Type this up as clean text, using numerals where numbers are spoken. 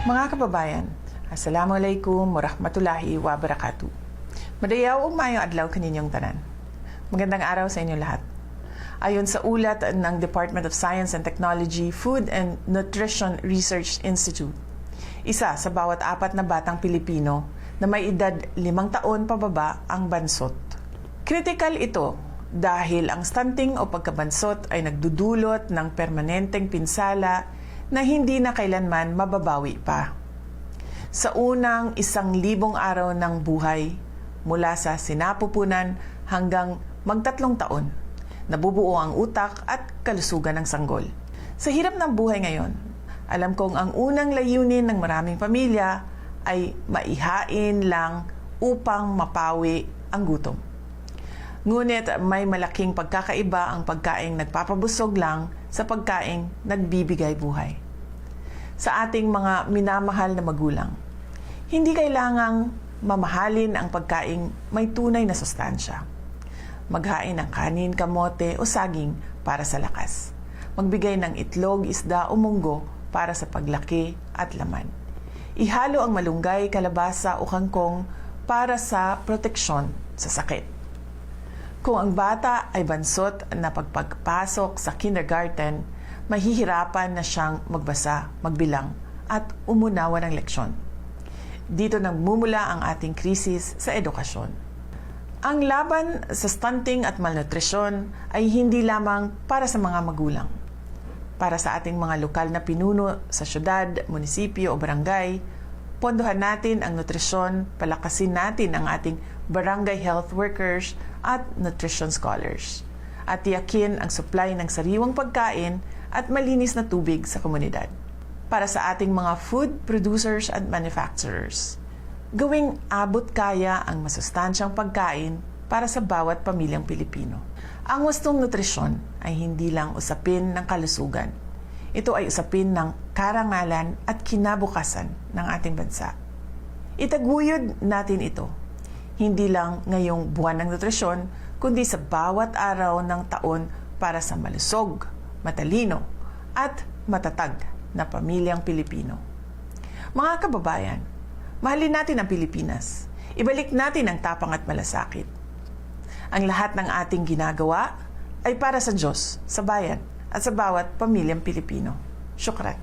Mga kababayan, Assalamualaikum warahmatullahi wabarakatuh. Madayaw ug maayong adlaw kaninyong tanan. Magandang araw sa inyo lahat. Ayon sa ulat ng Department of Science and Technology Food and Nutrition Research Institute, isa sa bawat 4 na batang Pilipino na may edad 5 taon pababa ang bansot. Critical ito dahil ang stunting o pagkabansot ay nagdudulot ng permanenteng pinsala na hindi na kailanman mababawi pa. Sa unang 1,000 araw ng buhay, mula sa sinapupunan hanggang mag-3 taon, nabubuo ang utak at kalusugan ng sanggol. Sa hirap ng buhay ngayon, alam kong ang unang layunin ng maraming pamilya ay maihain lang upang mapawi ang gutom. Ngunit may malaking pagkakaiba ang pagkaing nagpapabusog lang sa pagkaing nagbibigay buhay. Sa ating mga minamahal na magulang, hindi kailangang mamahalin ang pagkaing may tunay na sustansya. Maghain ng kanin, kamote o saging para sa lakas. Magbigay ng itlog, isda o munggo para sa paglaki at laman. Ihalo ang malunggay, kalabasa o kangkong para sa proteksyon sa sakit. Kung ang bata ay bansot na pagpasok sa kindergarten, mahihirapan na siyang magbasa, magbilang at umunawa ng leksyon. Dito nagmumula ang ating krisis sa edukasyon. Ang laban sa stunting at malnutrisyon ay hindi lamang para sa mga magulang. Para sa ating mga lokal na pinuno sa syudad, munisipyo o barangay, pondohan natin ang nutrisyon, palakasin natin ang ating barangay health workers at nutrition scholars. At tiyakin ang supply ng sariwang pagkain at malinis na tubig sa komunidad. Para sa ating mga food producers at manufacturers, gawing abot kaya ang masustansyang pagkain para sa bawat pamilyang Pilipino. Ang wastong nutrisyon ay hindi lang usapin ng kalusugan. Ito ay usapin ng karangalan at kinabukasan ng ating bansa. Itaguyod natin ito, hindi lang ngayong buwan ng nutrisyon, kundi sa bawat araw ng taon para sa malusog, matalino, at matatag na pamilyang Pilipino. Mga kababayan, mahalin natin ang Pilipinas. Ibalik natin ang tapang at malasakit. Ang lahat ng ating ginagawa ay para sa Diyos, sa bayan, at sa bawat pamilyang Pilipino. Syukran.